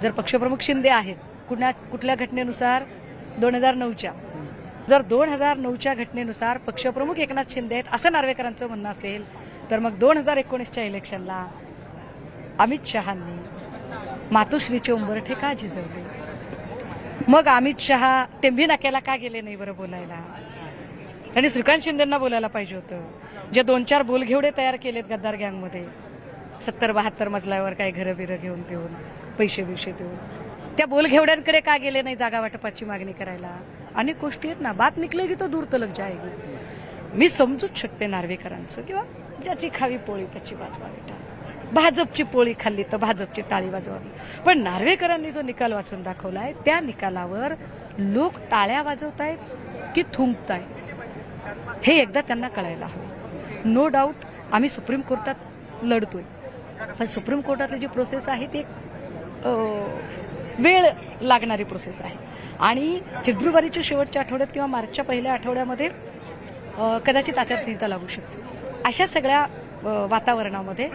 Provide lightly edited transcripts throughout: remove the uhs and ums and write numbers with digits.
जर पक्षप्रमुख शिंदे आहेत कुठल्या घटनेनुसार 2009च्या, जर 2009च्या घटनेनुसार पक्षप्रमुख एकनाथ शिंदे आहेत असं नार्वेकरांचं म्हणणं असेल, तर मग 2019च्या इलेक्शनला अमित शहांनी मातोश्रीचे उंबरठे का झिजवले? मग अमित शहा टेंभी नाक्याला का गेले नाही बरं बोलायला? त्यांनी श्रीकांत शिंदेंना बोलायला पाहिजे होतं. जे 2-4 बोलघेवडे तयार केलेत गद्दार गँगमध्ये, 70-72 मजल्यावर काही घरं बिरं घेऊन देऊन, पैसे देऊन, त्या बोलघेवड्यांकडे का गेले नाही जागा वाटपाची मागणी करायला? अनेक गोष्टी आहेत ना. बात निकलेगी तो दूर तलक जाएगी. मी समजूच शकते नार्वेकरांचं, किंवा ज्याची खावी पोळी त्याची वाजवावी टाळी. भाजपची पोळी खाल्ली तर भाजपची टाळी वाजवावी. पण नार्वेकरांनी जो निकाल वाचून दाखवलाय त्या निकालावर लोक टाळ्या वाजवतायत की थुंकतायत हे एकदा त्यांना कळायला हवं. नो डाऊट आम्ही सुप्रीम कोर्टात लढतोय, पण सुप्रीम कोर्टातली जी प्रोसेस आहे ती वेळ लागणारी प्रोसेस आहे आणि फेब्रुवारीच्या शेवटच्या आठवड्यात किंवा मार्चच्या पहिल्या आठवड्यामध्ये कदाचित आचारसंहिता लागू शकते. अशा सगळ्या वातावरणामध्ये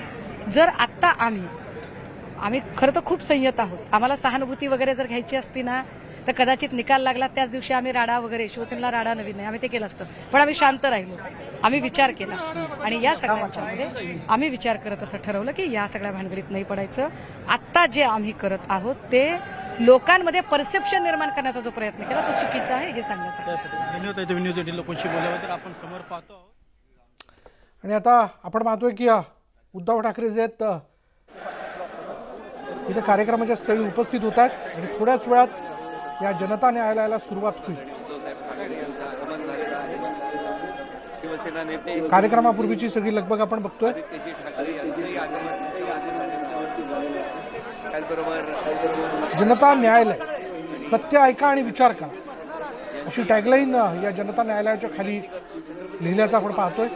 जर आत्ता आम्ही खरं तर खूप संयत आहोत. आम्हाला सहानुभूती वगैरे जर घ्यायची असती ना तर कदाचित निकाल लागला त्याच दिवशी आम्ही राडा वगैरे, शिवसेनेला राडा नवीन नाही, आम्ही ते केलं असतं. पण आम्ही शांत राहिलो, आम्ही विचार केला आणि या सगळ्यांच्यामध्ये आम्ही विचार करत असं ठरवलं की या सगळ्या भानगडीत नाही पडायचं. आत्ता जे आम्ही करत आहोत ते लोकांमध्ये परसेप्शन निर्माण करण्याचा जो प्रयत्न केला तो चुकीचा आहे हे सांगण्यासाठी. आपण समोर पाहतो. आणि आता आपण पाहतोय की उद्धव ठाकरे जे आहेत इथे कार्यक्रमाच्या स्थळी उपस्थित होत आहेत आणि थोड्याच वेळात या जनता न्यायालयाला सुरुवात होईल. कार्यक्रमापूर्वीची सगळी लगबग आपण बघतोय. जनता न्यायालय, सत्य ऐका आणि विचार करा, अशी टॅगलाईन या जनता न्यायालयाच्या खाली लिहिल्याचं आपण पाहतोय.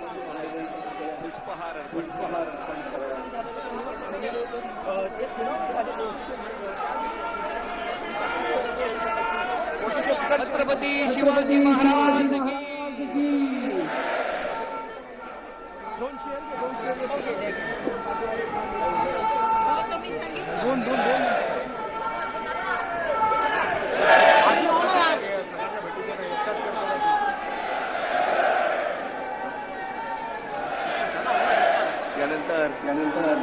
छत्रपती शिवाजी महाराज की यानंतर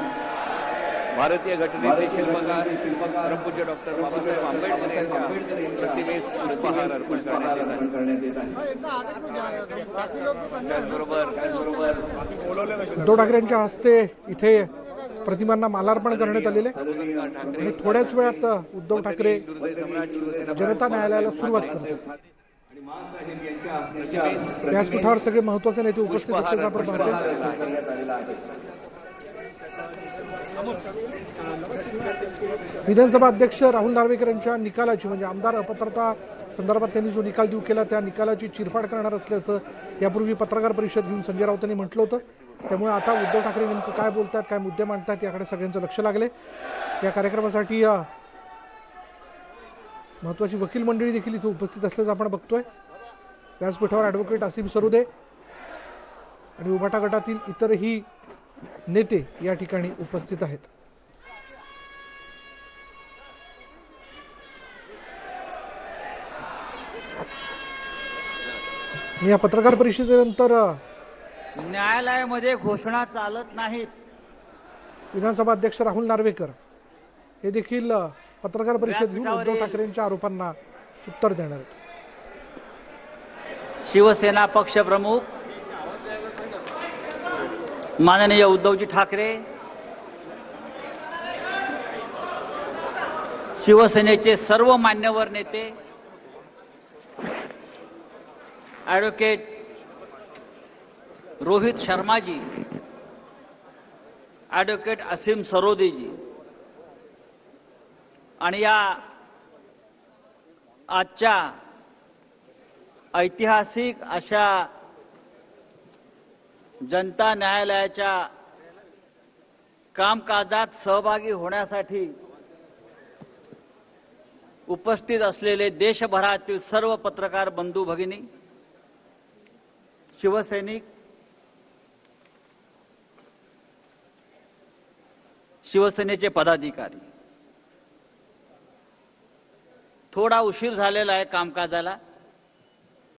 भारतीय घटनेचे शिल्पकार परमपूज्य डॉक्टर बाबासाहेब आंबेडकर यांच्या प्रतिमेस पुष्पहार अर्पण करण्यात येत आहे. त्याचबरोबर उद्धव ठाकरेंच्या हस्ते इथे प्रतिमांना मालार्पण करण्यात आलेले आणि थोड्याच वेळात उद्धव ठाकरे जनता न्यायालयाला सुरुवात करतात. व्यासपीठावर सगळे महत्वाचे नेते उपस्थित असल्याचं आपण पाहतो. विधानसभा अध्यक्ष राहुल नार्वेकर यांच्या निकालाची म्हणजे आमदार अपात्रता संदर्भात त्यांनी जो निकाल देऊ केला त्या निकालाची चिरफाड करणार असल्याचं यापूर्वी पत्रकार परिषद घेऊन संजय राऊतांनी म्हटलं होतं. त्यामुळे आता उद्धव ठाकरे नेमकं काय बोलतात, काय मुद्दे मांडतात याकडे सगळ्यांचं लक्ष लागले. या कार्यक्रमासाठी महत्वाची वकील मंडळी देखील इथे उपस्थित असल्याचं आपण बघतोय. व्यासपीठावर ॲडव्होकेट असीम सरोदे आणि उभाटा गटातील इतरही नेते या ठिकाणी उपस्थित आहेत. या पत्रकार परिषदेनंतर न्यायालयामध्ये घोषणा चालत नाहीत. विधानसभा अध्यक्ष राहुल नार्वेकर हे देखील पत्रकार परिषद घेऊन उद्धव ठाकरेंच्या आरोपांना उत्तर देणार आहेत. शिवसेना पक्षप्रमुख माननीय उद्धवजी ठाकरे, शिवसेनेचे सर्व मान्यवर नेते, ॲडव्होकेट रोहित शर्माजी, ॲडव्होकेट असीम सरोदेजी आणि या आजच्या ऐतिहासिक अशा जनता न्यायालयाच्या कामकाजात सहभागी होण्यासाठी उपस्थित असलेले देशभरातील सर्व पत्रकार बंधू भगिनी, शिवसैनिक, शिवसेनेचे पदाधिकारी, थोडा उशीर झालेला आहे कामकाजाला.